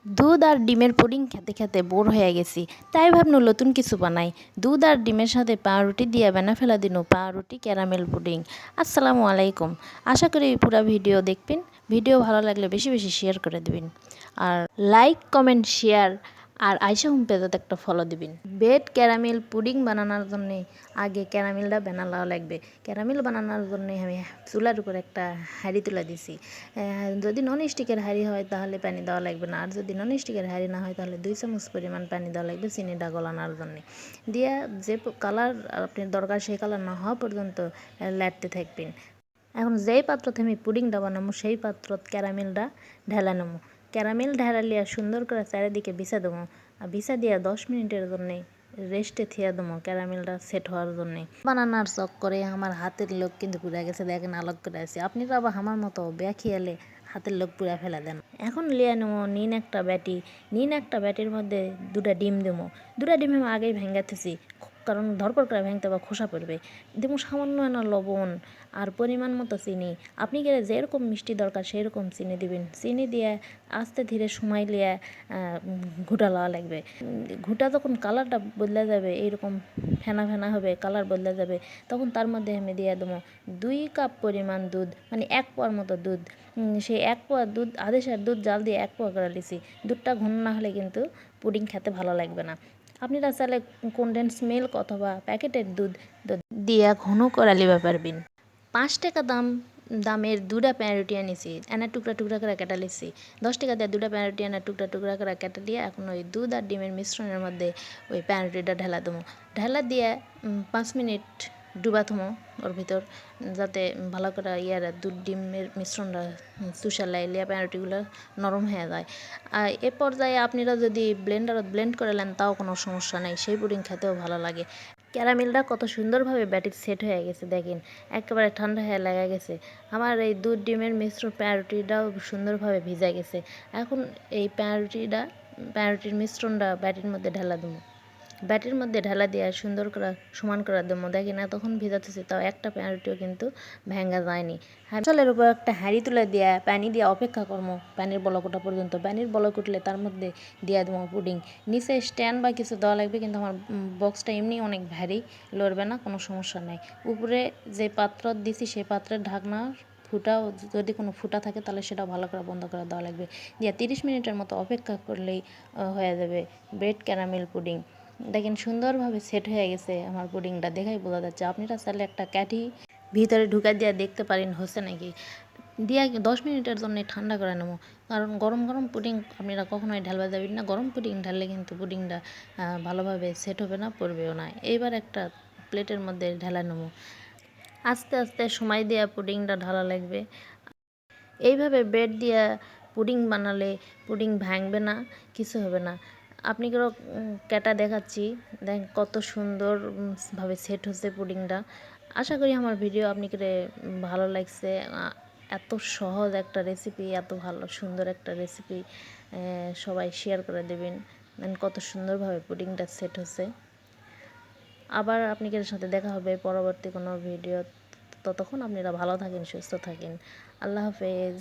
দুধ আর ডিমের পুডিং খেতে খেতে বোর হয়ে গেছি, তাই ভাবনু নতুন কিছু বানাই। দুধ আর ডিমের সাথে পাউরুটি দিয়ে বানা ফেলা দিনু পাউরুটি ক্যারামেল পুডিং। আসসালামু আলাইকুম, আশা করি পুরো ভিডিও দেখবেন। ভিডিও ভালো লাগলে বেশি বেশি শেয়ার করে দেবেন, আর লাইক কমেন্ট শেয়ার আর আয়শা হোম পেজতে একটা ফলো দিবেন। বেড ক্যারামেল পুডিং বানানোর জন্য আগে ক্যারামেলটা বানানো লাগবে। ক্যারামেল বানানোর জন্য আমি চুলার উপর একটা হাঁড়ি তুলে দিছি। যদি নন স্টিকের হাঁড়ি হয় তাহলে পানি দেওয়া লাগবে না, আর যদি নন স্টিকের হাঁড়ি না হয় তাহলে 2 চামচ পরিমাণ পানি দেওয়া লাগবে চিনিটা গলানোর জন্য। দিয়ে যে কালার আপনার দরকার সেই কালার না হওয়া পর্যন্ত লাড়তে থাকবেন। এখন যেই পাত্রতে আমি পুডিংটা বানাবো সেই পাত্রত ক্যারামেলটা ঢেলা নেবো। ক্যারামেল ঢেলালিয়া সুন্দর করে চারিদিকে বিছা দেবো, আর বিছা দিয়া 10 মিনিটের জন্যে রেস্টে থিয়া দেবো ক্যারামেলটা সেট হওয়ার জন্যে। বানানার চক করে আমার হাতের লোক কিন্তু পুড়ে গেছে, দেখেন আলোক করে আছে। আপনি তো আবার আমার মতো খেয়ালে হাতের লোক পুড়া ফেলা দেন। এখন লিয়া নেবো নিন একটা ব্যাটির মধ্যে 2টা ডিম দেবো। 2টা ডিম আমি আগেই ভেঙাতেছি, কারণ ধরপর করে ভেঙতে বা খোসা পড়বে। দেবো সামান্য না লবণ আর পরিমাণ মতো চিনি। আপনি গেলে যেরকম মিষ্টি দরকার সেই রকম চিনি দিবেন। চিনি দিয়ে আস্তে ধীরে সময় লিয়ে ঘুটা লওয়া লাগবে। ঘুটা যখন কালারটা বদলে যাবে, এইরকম ফেনা ফেনা হবে, কালার বদলে যাবে, তখন তার মধ্যে আমি দিয়ে দেবো 2 কাপ পরিমাণ দুধ, মানে 1 পোয়ার মতো দুধ। সেই 1 পোয়া দুধ আদেশের দুধ জাল দিয়ে 1 পোয়া করে লিছি। দুধটা ঘন না হলে কিন্তু পুডিং খেতে ভালো লাগবে না। আপনারা চাইলে কনডেন্স মিল্ক অথবা প্যাকেটের দুধ দিয়ে ঘন করে লিবা পারবেন। 5 টাকা দামের 2টা পাউরুটি আনিছি, এনে টুকরা টুকরা করে কেটে লিছি। 10 টাকা দিয়ে 2টা পাউরুটি এনে টুকরা টুকরা করে কেটে দিয়ে এখন ওই দুধ আর ডিমের মিশ্রণের মধ্যে ওই পাউরুটিটা ঢেলা দেবো। ঢেলা দিয়ে 5 মিনিট ডুবা থমো ওর ভিতর, যাতে ভালো করে দুধ ডিমের মিশ্রণটা চুষালাই লিয়া পাউরুটিগুলো নরম হয়ে যায়। আর এ পর্যায়ে আপনারা যদি ব্লেন্ডারত ব্লেন্ড করে নেন তাও কোনো সমস্যা নেই, সেই পুডিং খেতেও ভালো লাগে। ক্যারামেলটা কত সুন্দরভাবে ব্যাটির সেট হয়ে গেছে, দেখেন একেবারে ঠান্ডা হয়ে লাগা গেছে। আমার এই দুধ ডিমের মিশ্র পাউরুটিটাও সুন্দরভাবে ভিজে গেছে। এখন এই পাউরুটির মিশ্রণটা ব্যাটির মধ্যে ঢেলা দেবো। ব্যাটির মধ্যে ঢেলা দিয়ে সুন্দর করে সমান করে দেবো। দেখেন এতক্ষণ ভিজাতেছি তাও একটা পাউরুটিও কিন্তু ভেঙা যায়নি। চালের উপর একটা হাঁড়ি তুলে দিয়ে পানি দিয়ে অপেক্ষা করবো পানির বলক ওঠা পর্যন্ত। পানির বলক উঠলে তার মধ্যে দিয়ে দেবো পুডিং। নিচে স্ট্যান্ড বা কিছু দেওয়া লাগবে, কিন্তু আমার বক্সটা এমনি অনেক ভারী, লড়বে না, কোনো সমস্যা নেই। উপরে যে পাত্র দিছি সেই পাত্রের ঢাকনা ফুটাও, যদি কোনো ফুটা থাকে তাহলে সেটা ভালো করে বন্ধ করে দেওয়া লাগবে। দিয়ে 30 মিনিটের মতো অপেক্ষা করলেই হয়ে যাবে বেড ক্যারামেল পুডিং। দেখেন সুন্দরভাবে সেট হয়ে গেছে আমার পুডিংটা, দেখাই বোঝা যাচ্ছে। আপনারা চাইলে একটা ক্যাটি ভিতরে ঢুকা দিয়ে দেখতে পারেন হচ্ছে নাকি। দিয়ে 10 মিনিটের জন্য ঠান্ডা করে নেবো, কারণ গরম গরম পুডিং আপনারা কখনোই ঢালবা যাবেন না। গরম পুডিং ঢাললে কিন্তু পুডিংটা ভালোভাবে সেট হবে না, পড়বেও না। এইবার একটা প্লেটের মধ্যে ঢালা নেবো। আস্তে আস্তে সময় দিয়ে পুডিংটা ঢালা লাগবে। এইভাবে ব্রেড দিয়ে পুডিং বানালে পুডিং ভাঙবে না, কিছু হবে না। আপনি কেউ কেটা দেখাচ্ছি, দেখেন কত সুন্দর ভাবে সেট হচ্ছে পুডিংটা। আশা করি আমার ভিডিও আপনাকে ভালো লাগছে। এত সহজ একটা রেসিপি, এত ভালো সুন্দর একটা রেসিপি সবাই শেয়ার করে দেবেন। দেখেন কত সুন্দরভাবে পুডিংটা সেট হচ্ছে। আবার আপনাদের সাথে দেখা হবে পরবর্তী কোনো ভিডিও। ততক্ষণ আপনারা ভালো থাকেন, সুস্থ থাকেন। আল্লাহ হাফেজ।